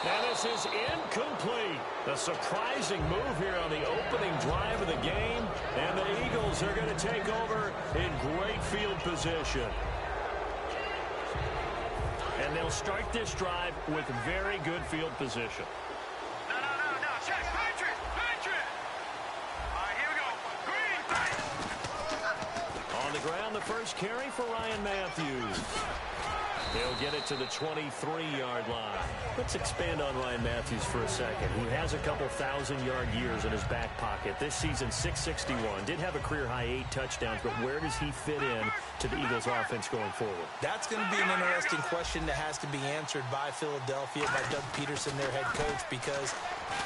And this is incomplete. A surprising move here on the opening drive of the game. And the Eagles are going to take over in great field position. And they'll start this drive with very good field position. No. Check. Patriot. All right, here we go. Green. On the ground, the first carry for Ryan Matthews. He'll get it to the 23-yard line. Let's expand on Ryan Matthews for a second. He has a couple thousand-yard years in his back pocket. This season, 661. Did have a career-high 8 touchdowns, but where does he fit in to the Eagles' offense going forward? That's going to be an interesting question that has to be answered by Philadelphia, by Doug Peterson, their head coach, because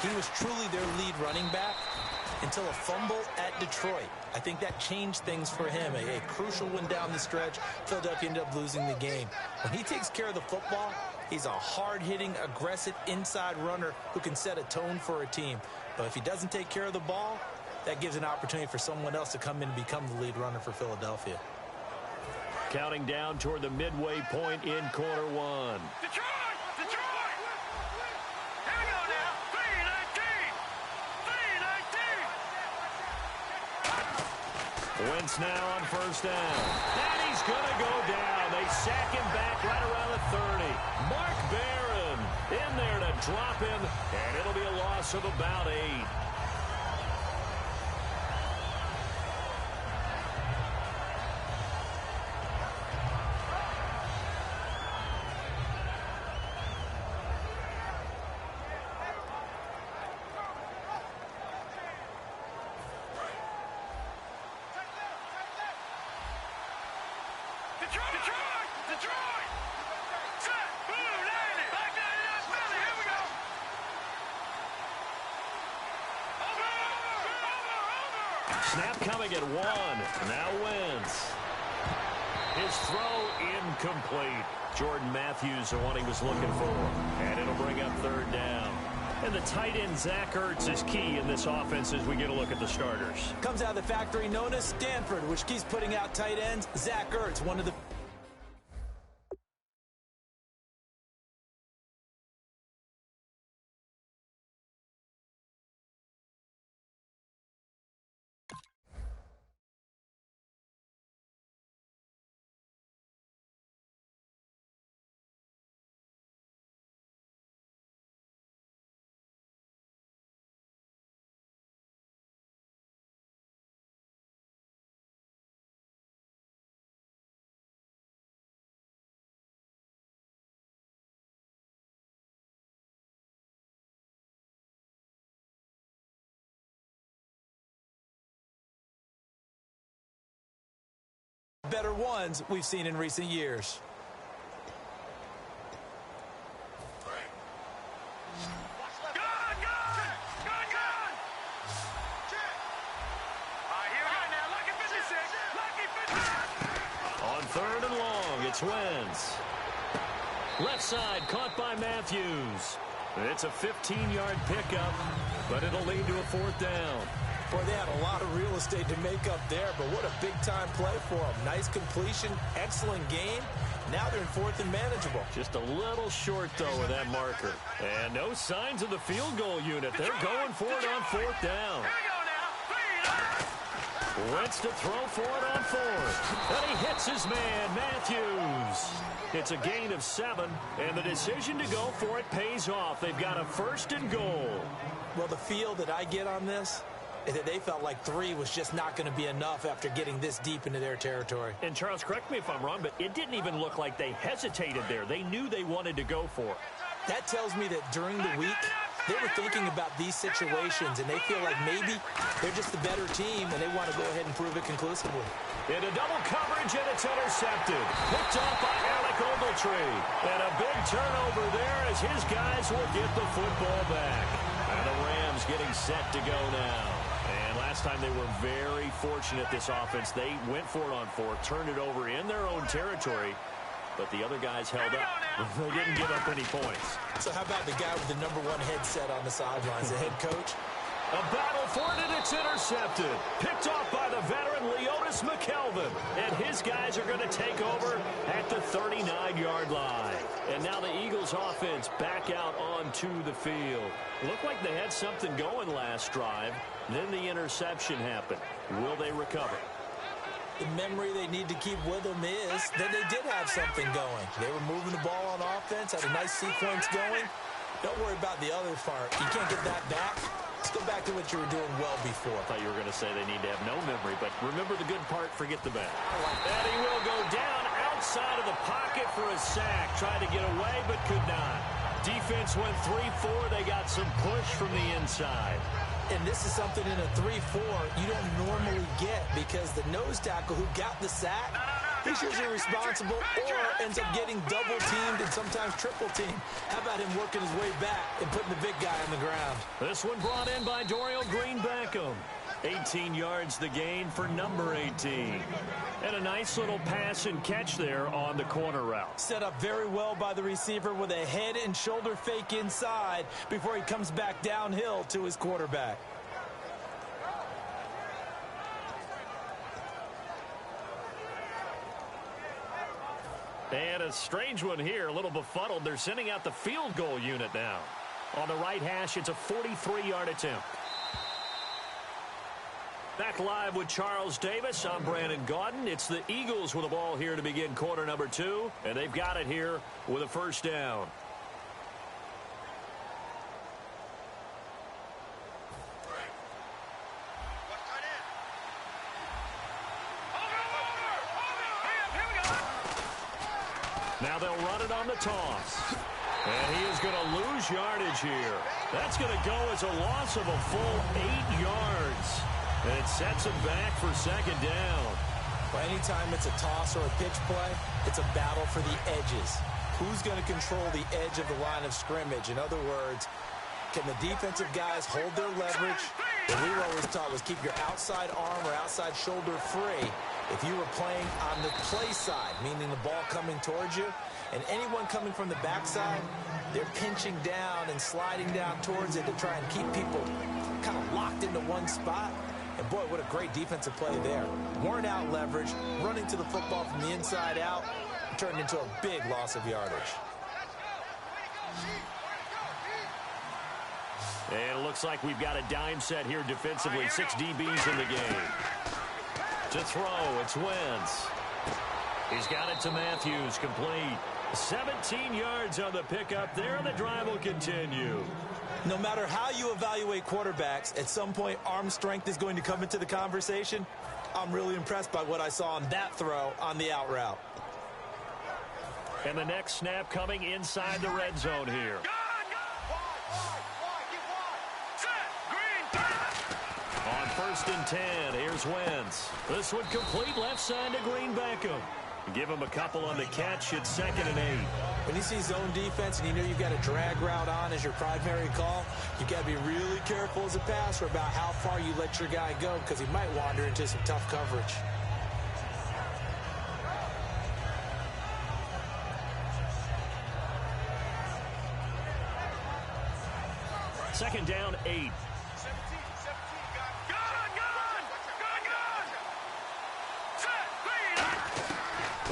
he was truly their lead running back until a fumble at Detroit. I think that changed things for him. A crucial one down the stretch. Philadelphia ended up losing the game. When he takes care of the football, he's a hard-hitting, aggressive inside runner who can set a tone for a team. But if he doesn't take care of the ball, that gives an opportunity for someone else to come in and become the lead runner for Philadelphia. Counting down toward the midway point in quarter one. Detroit! Here we go now. 3-19. Wentz now on first down. And he's going to go down. They sack him back right around the 30. Mark Barron in there to drop him, and it'll be a loss of about 8. Detroit! Set! Blue, landed! Back down in that belly. Here we go. Over! Snap coming at 1. Now Wentz. His throw incomplete. Jordan Matthews, the one he was looking for. And it'll bring up third down. And the tight end, Zach Ertz, is key in this offense as we get a look at the starters. Comes out of the factory known as Stanford, which keeps putting out tight ends. Zach Ertz, one of the... better ones we've seen in recent years. On third and long, it's Wentz. Left side, caught by Matthews. It's a 15-yard pickup, but it'll lead to a fourth down. Boy, they had a lot of real estate to make up there, but what a big-time play for them. Nice completion, excellent game. Now they're in fourth and manageable. Just a little short, though, with that marker. And no signs of the field goal unit. They're going for it on fourth down. Wentz to throw for it on fourth. And he hits his man, Matthews. It's a gain of 7, and the decision to go for it pays off. They've got a first and goal. Well, the feel that I get on this is that they felt like 3 was just not going to be enough after getting this deep into their territory. And, Charles, correct me if I'm wrong, but it didn't even look like they hesitated there. They knew they wanted to go for it. That tells me that during the week, they were thinking about these situations, and they feel like maybe they're just the better team, and they want to go ahead and prove it conclusively. Into double coverage, and it's intercepted. Picked off by Alec Ogletree. And a big turnover there as his guys will get the football back. And the Rams getting set to go now. And last time they were very fortunate, this offense. They went for it on fourth, turned it over in their own territory, but the other guys held up. They didn't give up any points. So how about the guy with the #1 headset on the sidelines, the head coach? A battle for it, and it's intercepted. Picked off by the veteran Leotis McKelvin. And his guys are going to take over at the 39-yard line. And now the Eagles offense back out onto the field. Looked like they had something going last drive. Then the interception happened. Will they recover? The memory they need to keep with them is that they did have something going. They were moving the ball on offense, had a nice sequence going. Don't worry about the other part. You can't get that back. Let's go back to what you were doing well before. I thought you were going to say they need to have no memory, but remember the good part, forget the bad. And he will go down outside of the pocket for a sack. Tried to get away, but could not. Defense went 3-4. They got some push from the inside. And this is something in a 3-4 you don't normally get because the nose tackle who got the sack, he's usually responsible or ends up getting double-teamed and sometimes triple-teamed. How about him working his way back and putting the big guy on the ground? This one brought in by Dorial Green-Beckham. 18 yards the gain for number 18. And a nice little pass and catch there on the corner route. Set up very well by the receiver with a head and shoulder fake inside before he comes back downhill to his quarterback. And a strange one here, a little befuddled. They're sending out the field goal unit now. On the right hash, it's a 43-yard attempt. Back live with Charles Davis. I'm Brandon Gaudin. It's the Eagles with the ball here to begin quarter number 2, and they've got it here with a first down. Now they'll run it on the toss. And he is going to lose yardage here. That's going to go as a loss of a full 8 yards. And it sets him back for second down. Well, anytime it's a toss or a pitch play, it's a battle for the edges. Who's going to control the edge of the line of scrimmage? In other words, can the defensive guys hold their leverage? What we were always taught was keep your outside arm or outside shoulder free if you were playing on the play side, meaning the ball coming towards you. And anyone coming from the backside, they're pinching down and sliding down towards it to try and keep people kind of locked into one spot. And, boy, what a great defensive play there. Worn out leverage, running to the football from the inside out, turned into a big loss of yardage. And it looks like we've got a dime set here defensively. 6 DBs in the game. To throw, it's Wentz. He's got it to Matthews, complete. 17 yards on the pickup there, and the drive will continue. No matter how you evaluate quarterbacks, at some point arm strength is going to come into the conversation. I'm really impressed by what I saw on that throw on the out route. And the next snap coming inside the red zone here. On 1st and 10, here's Wentz. This one complete left side to Green-Beckham. Give him a couple on the catch. It's 2nd and 8. When you see zone defense and you know you've got a drag route on as your primary call, you've got to be really careful as a passer about how far you let your guy go because he might wander into some tough coverage. Second down, 8.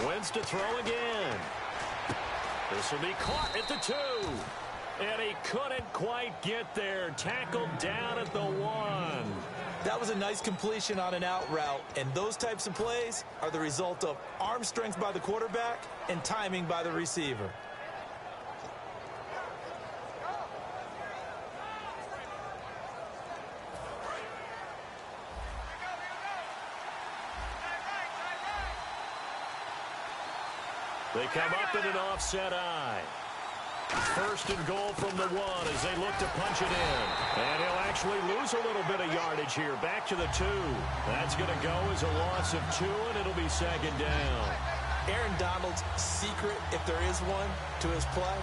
Wentz to throw again. This will be caught at the 2. And he couldn't quite get there. Tackled down at the 1. That was a nice completion on an out route. And those types of plays are the result of arm strength by the quarterback and timing by the receiver. They come up in an offset eye. 1st and goal from the 1 as they look to punch it in. And he'll actually lose a little bit of yardage here. Back to the 2. That's going to go as a loss of 2, and it'll be second down. Aaron Donald's secret, if there is one, to his play,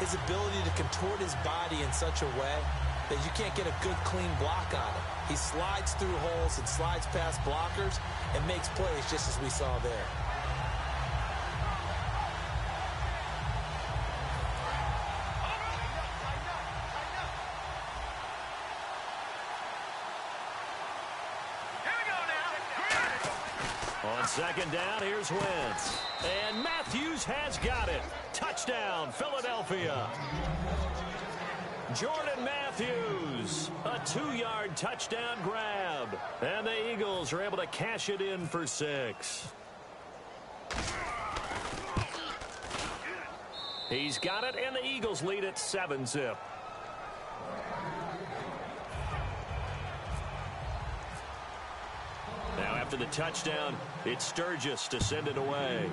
his ability to contort his body in such a way that you can't get a good, clean block on him. He slides through holes and slides past blockers and makes plays just as we saw there. On second down, here's Wentz. And Matthews has got it. Touchdown, Philadelphia. Jordan Matthews, a 2-yard touchdown grab. And the Eagles are able to cash it in for 6. He's got it, and the Eagles lead at 7-zip. Now after the touchdown, it's Sturgis to send it away.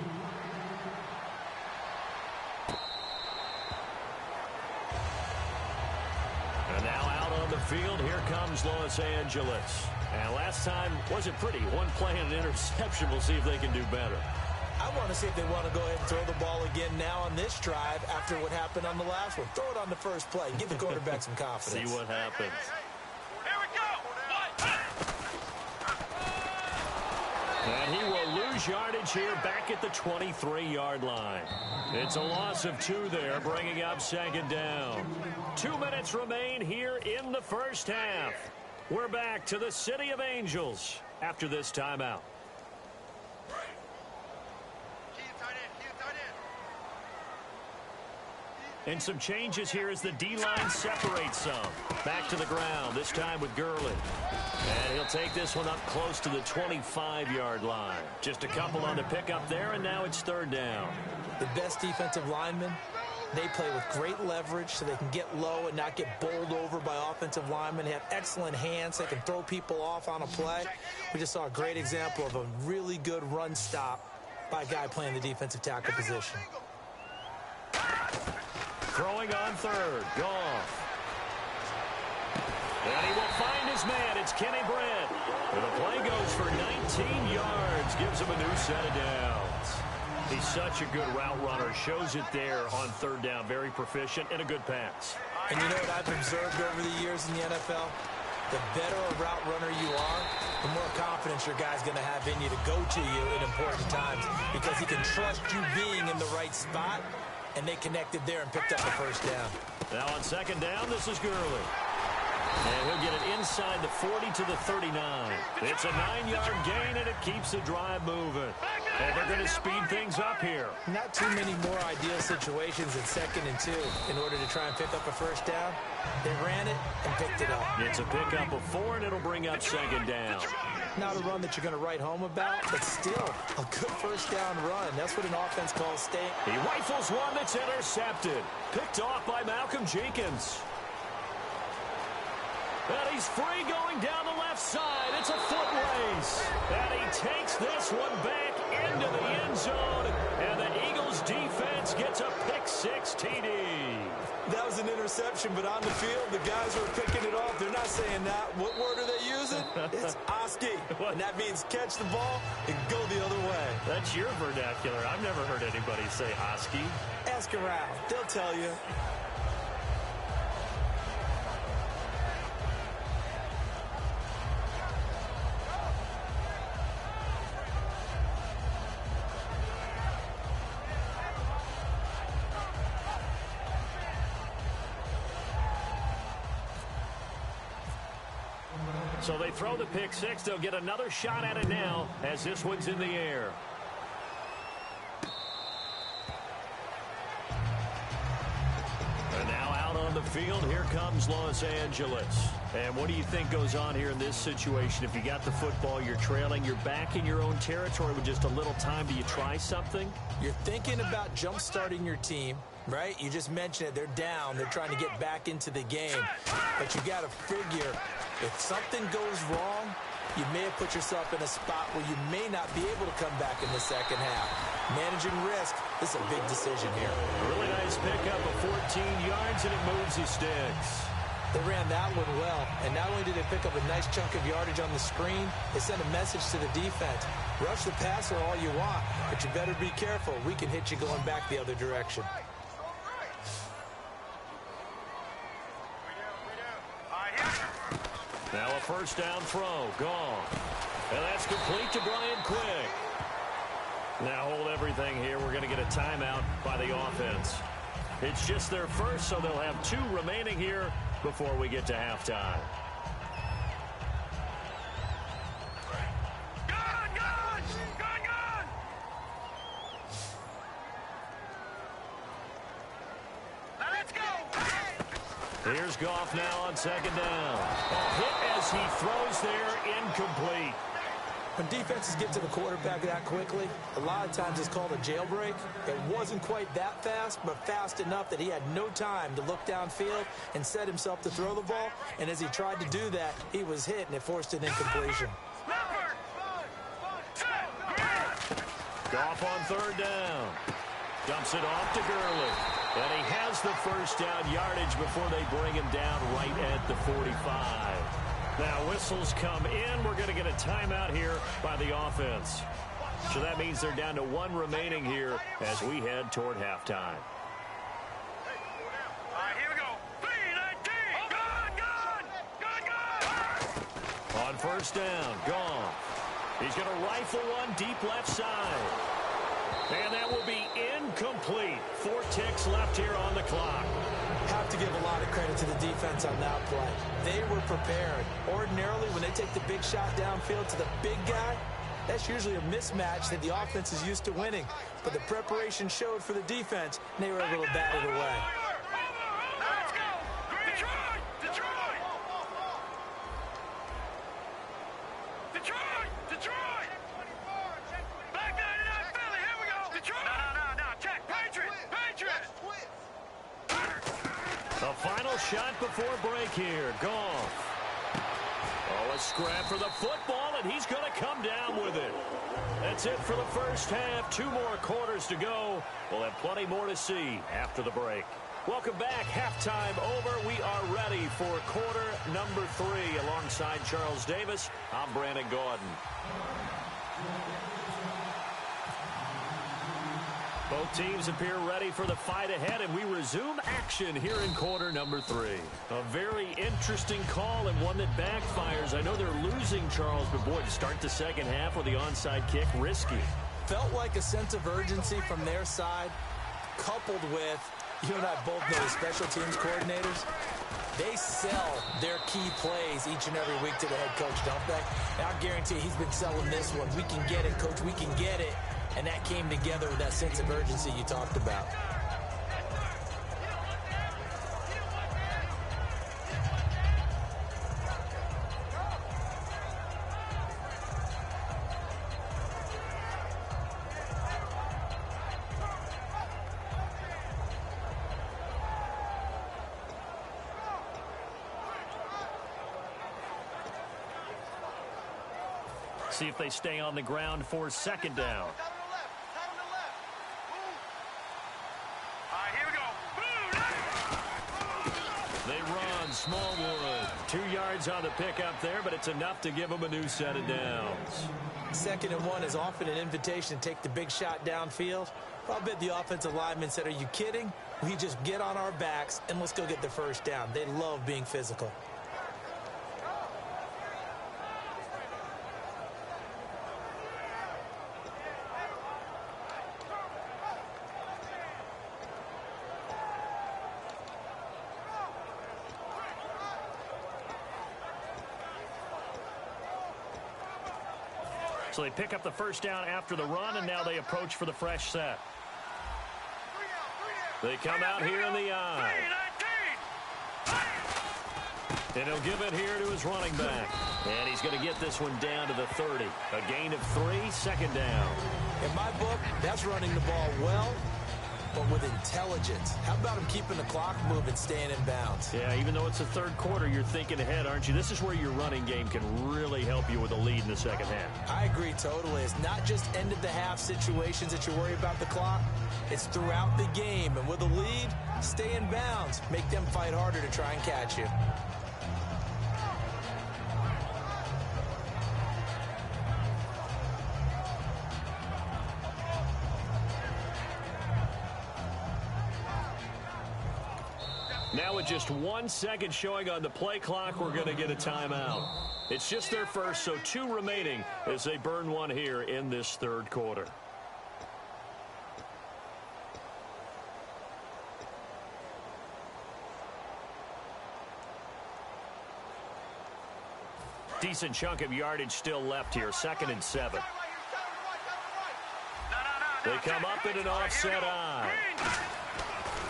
And now out on the field, here comes Los Angeles. And last time wasn't pretty. One play and an interception. We'll see if they can do better. I want to see if they want to go ahead and throw the ball again now on this drive after what happened on the last one. Throw it on the first play. Give the quarterback some confidence. See what happens. Here we go. And he will lose yardage here back at the 23-yard line. It's a loss of 2 there, bringing up second down. 2 minutes remain here in the first half. We're back to the City of Angels after this timeout. And some changes here as the D-line separates some. Back to the ground, this time with Gurley. And he'll take this one up close to the 25-yard line. Just a couple on the pickup there, and now it's third down. The best defensive linemen, they play with great leverage so they can get low and not get bowled over by offensive linemen. They have excellent hands. They can throw people off on a play. We just saw a great example of a really good run stop by a guy playing the defensive tackle position. Throwing on third. Goff. And he will find his man. It's Kenny Brent. And the play goes for 19 yards. Gives him a new set of downs. He's such a good route runner. Shows it there on third down. Very proficient and a good pass. And you know what I've observed over the years in the NFL? The better a route runner you are, the more confidence your guy's going to have in you to go to you in important times because he can trust you being in the right spot. And they connected there and picked up the first down. Now on second down, this is Gurley. And he'll get it inside the 40 to the 39. It's a 9-yard gain, and it keeps the drive moving. And they're going to speed things up here. Not too many more ideal situations in 2nd and 2 in order to try and pick up a first down. They ran it and picked it up. It's a pickup of 4, and it'll bring up second down. Not a run that you're going to write home about, but still a good first down run. That's what an offense calls staying. He rifles one that's intercepted. Picked off by Malcolm Jenkins. And he's free going down the left side. It's a foot race. And he takes this one back into the end zone. And the Eagles defense gets a pick-6 TD. That was an interception, but on the field, the guys who are picking it off, they're not saying that. What word are they using? It's Oski. And that means catch the ball and go the other way. That's your vernacular. I've never heard anybody say Oski. Ask around. They'll tell you. So they throw the pick-6. They'll get another shot at it now as this one's in the air. And now out on the field, here comes Los Angeles. And what do you think goes on here in this situation? If you got the football, you're trailing, you're back in your own territory with just a little time. Do you try something? You're thinking about jump-starting your team, right? You just mentioned it. They're down. They're trying to get back into the game. But you got to figure, if something goes wrong, you may have put yourself in a spot where you may not be able to come back in the second half. Managing risk, this is a big decision here. Really nice pickup of 14 yards, and it moves his sticks. They ran that one well, and not only did they pick up a nice chunk of yardage on the screen, they sent a message to the defense. Rush the passer all you want, but you better be careful. We can hit you going back the other direction. Now a first down throw, gone. And that's complete to Brian Quick. Now hold everything here. We're going to get a timeout by the offense. It's just their first, so they'll have 2 remaining here before we get to halftime. Good, good, good. Here's Goff now on second down. A hit as he throws there, incomplete. When defenses get to the quarterback that quickly, a lot of times it's called a jailbreak. It wasn't quite that fast, but fast enough that he had no time to look downfield and set himself to throw the ball. And as he tried to do that, he was hit, and it forced an incompletion. Goff on third down. Dumps it off to Gurley. And he has the first down yardage before they bring him down right at the 45. Now whistles come in. We're going to get a timeout here by the offense. So that means they're down to one remaining here as we head toward halftime. All right, here we go. 3-19. Gun. On first down, Goff. He's going to rifle one deep left side. And that will be incomplete. 4 ticks left here on the clock. Have to give a lot of credit to the defense on that play. They were prepared. Ordinarily, when they take the big shot downfield to the big guy, that's usually a mismatch that the offense is used to winning. But the preparation showed for the defense, and they were able to bat it away. Let's go. Detroit. Detroit. Detroit. Detroit. Back 99 Philly. Here we go. Detroit. No. Check. Patriots. Patriots. A final shot before break here. Goff. Oh, a scrap for the football, and he's going to come down with it. That's it for the first half. 2 more quarters to go. We'll have plenty more to see after the break. Welcome back. Halftime over. We are ready for quarter number 3. Alongside Charles Davis, I'm Brandon Gaudin. Both teams appear ready for the fight ahead, and we resume action here in quarter number 3. A very interesting call and one that backfires. I know they're losing, Charles, but boy, to start the second half with the onside kick, risky. Felt like a sense of urgency from their side, coupled with, you and I both know the special teams coordinators, they sell their key plays each and every week to the head coach, don't they? And I guarantee he's been selling this one. We can get it, coach, we can get it. And that came together with that sense of urgency you talked about. See if they stay on the ground for second down. Smallwood, 2 yards on the pickup there, but it's enough to give them a new set of downs. 2nd and 1 is often an invitation to take the big shot downfield. I'll bet the offensive lineman said, are you kidding? We just get on our backs and let's go get the first down. They love being physical. So they pick up the first down after the run, and now they approach for the fresh set. They come out here in the eye. And he'll give it here to his running back. And he's going to get this one down to the 30. A gain of 3, second down. In my book, that's running the ball well, but with intelligence. How about him keeping the clock moving, staying in bounds? Yeah, even though it's the third quarter, you're thinking ahead, aren't you? This is where your running game can really help you with a lead in the second half. I agree totally. It's not just end of the half situations that you worry about the clock. It's throughout the game. And with a lead, stay in bounds. Make them fight harder to try and catch you. Now with just 1 second showing on the play clock, we're going to get a timeout. It's just their first, so 2 remaining as they burn one here in this third quarter. Decent chunk of yardage still left here, 2nd and 7. They come up in an offset eye.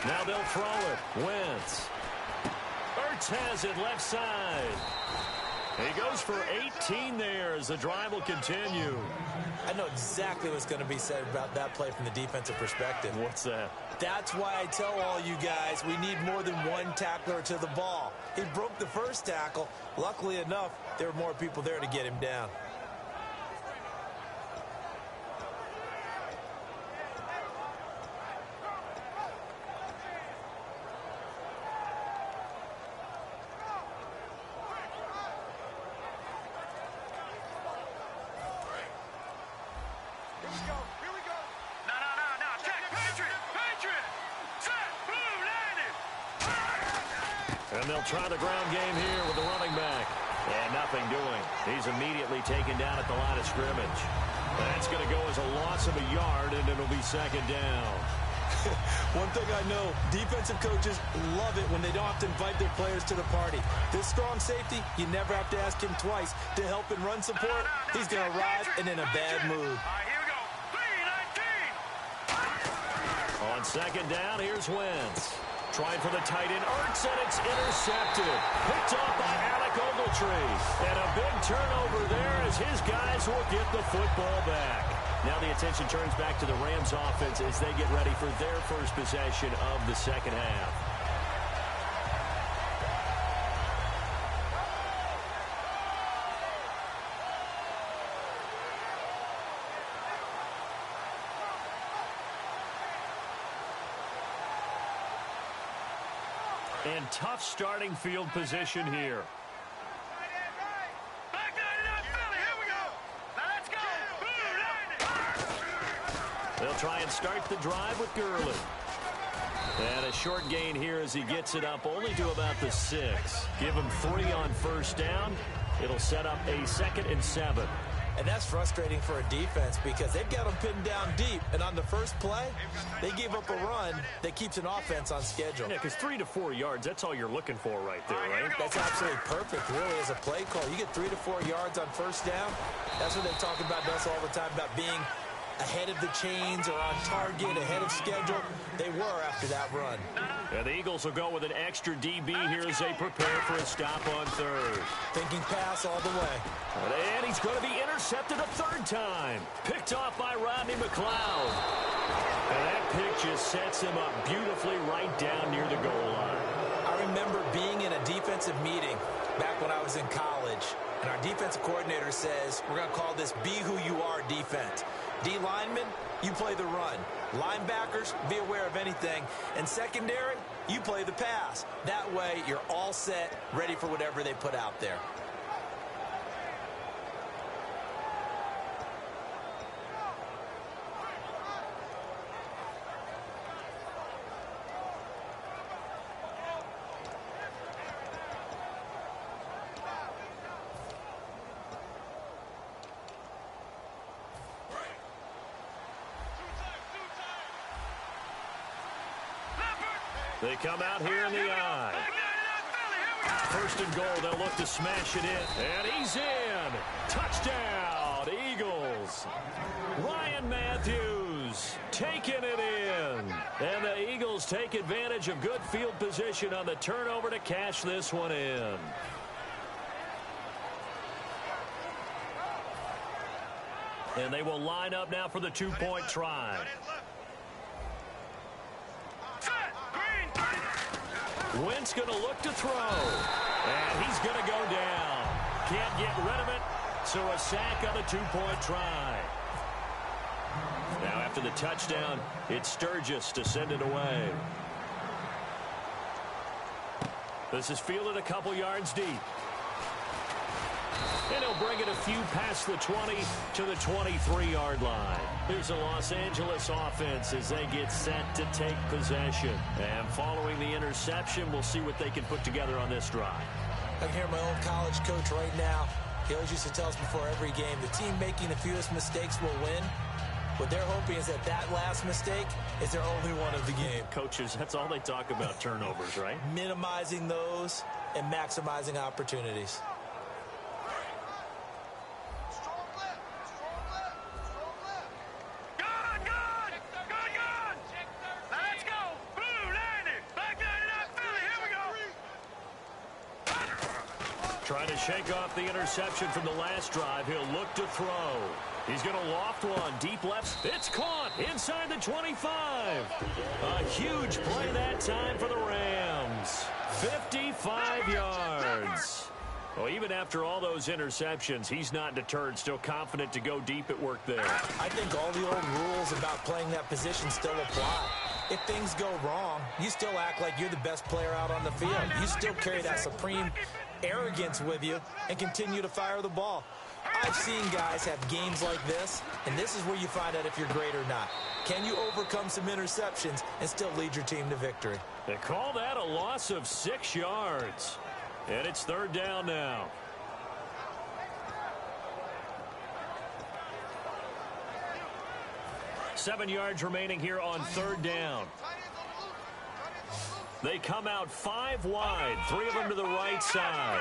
Now they'll throw it. Wentz. Wentz has it left side. He goes for 18 there as the drive will continue. I know exactly what's going to be said about that play from the defensive perspective. What's that? That's why I tell all you guys we need more than one tackler to the ball. He broke the first tackle. Luckily enough, there were more people there to get him down. And they'll try the ground game here with the running back. And nothing doing. He's immediately taken down at the line of scrimmage. That's going to go as a loss of a yard, and it'll be second down. One thing I know, defensive coaches love it when they don't have to invite their players to the party. This strong safety, you never have to ask him twice to help in run support. He's going to arrive and in a bad mood. Here we go. 3-19. On second down, here's Wentz. Trying for the tight end, Ertz, and it's intercepted. Picked off by Alec Ogletree. And a big turnover there as his guys will get the football back. Now the attention turns back to the Rams offense as they get ready for their first possession of the second half. And tough starting field position here. Back nine it up, Philly. Here we go. Now let's go. Boom, They'll try and start the drive with Gurley. And a short gain here as he gets it up only to about the 6. Give him 3 on first down. It'll set up a 2nd and 7. And that's frustrating for a defense because they've got them pinned down deep. And on the first play, they gave up a run that keeps an offense on schedule. Yeah, because 3 to 4 yards, that's all you're looking for right there, right? That's absolutely perfect, really, as a play call. You get 3 to 4 yards on first down. That's what they talk about us all the time, about being ahead of the chains or on target, ahead of schedule. They were after that run. And the Eagles will go with an extra DB here as they prepare for a stop on third. Thinking pass all the way. And he's going to be intercepted a third time. Picked off by Rodney McLeod. And that pick just sets him up beautifully right down near the goal line. I remember being in a defensive meeting back when I was in college, and our defensive coordinator says, we're going to call this Be Who You Are defense. D linemen, you play the run. Linebackers, be aware of anything. And secondary, you play the pass. That way, you're all set, ready for whatever they put out there. They come out here in the eye. First and goal, they'll look to smash it in. And he's in. Touchdown, Eagles. Ryan Matthews taking it in. And the Eagles take advantage of good field position on the turnover to cash this one in. And they will line up now for the two-point try. Wentz going to look to throw. And he's going to go down. Can't get rid of it. So a sack on the two-point try. Now after the touchdown, it's Sturgis to send it away. This is fielded a couple yards deep. And he'll bring it a few past the 20 to the 23-yard line. Here's the Los Angeles offense as they get set to take possession. And following the interception, we'll see what they can put together on this drive. I can hear my old college coach right now. He always used to tell us before every game, the team making the fewest mistakes will win. What they're hoping is that that last mistake is their only one of the game. Coaches, that's all they talk about, turnovers, right? Minimizing those and maximizing opportunities. Trying to shake off the interception from the last drive. He'll look to throw. He's going to loft one. Deep left. It's caught inside the 25. A huge play that time for the Rams. 55 yards. Well, even after all those interceptions, he's not deterred, still confident to go deep at work there. I think all the old rules about playing that position still apply. If things go wrong, you still act like you're the best player out on the field. You still carry that supreme arrogance with you and continue to fire the ball. I've seen guys have games like this, and this is where you find out if you're great or not. Can you overcome some interceptions and still lead your team to victory? They call that a loss of 6 yards. And it's third down now. Seven yards remaining here on third down. They come out 5 wide, 3 of them to the right side.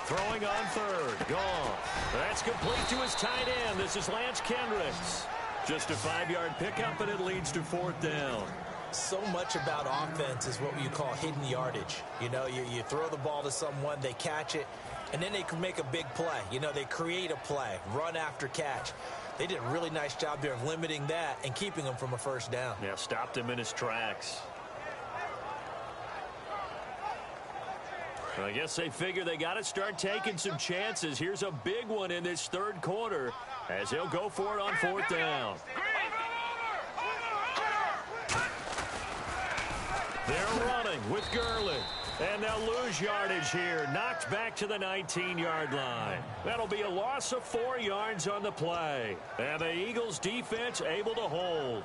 Throwing on third, gone. That's complete to his tight end. This is Lance Kendricks. Just a 5-yard pickup, and it leads to fourth down. So much about offense is what you call hidden yardage. You know, you throw the ball to someone, they catch it, and then they can make a big play. You know, they create a play, run after catch. They did a really nice job there of limiting that and keeping him from a first down. Yeah, stopped him in his tracks. Well, I guess they figure they got to start taking some chances. Here's a big one in this third quarter as he'll go for it on fourth down. They're running with Gurley. And they'll lose yardage here. Knocked back to the 19-yard line. That'll be a loss of 4 yards on the play. And the Eagles defense able to hold.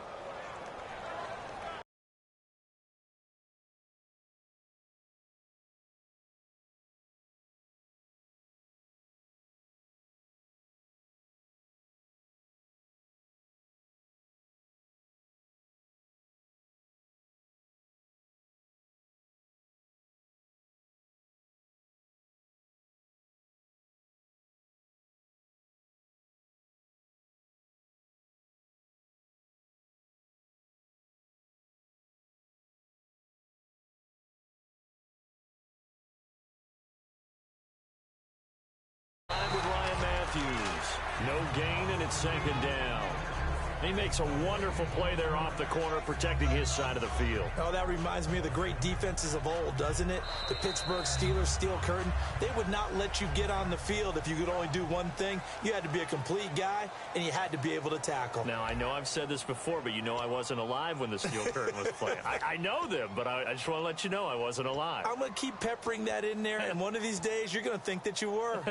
With Ryan Matthews. No gain, and it's second down. He makes a wonderful play there off the corner, protecting his side of the field. Oh, that reminds me of the great defenses of old, doesn't it? The Pittsburgh Steelers steel curtain. They would not let you get on the field if you could only do one thing. You had to be a complete guy, and you had to be able to tackle. Now, I know I've said this before, but you know I wasn't alive when the steel curtain was playing. I know them, but I just want to let you know I wasn't alive. I'm going to keep peppering that in there, and one of these days you're going to think that you were.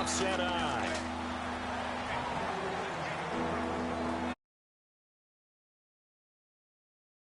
Set up.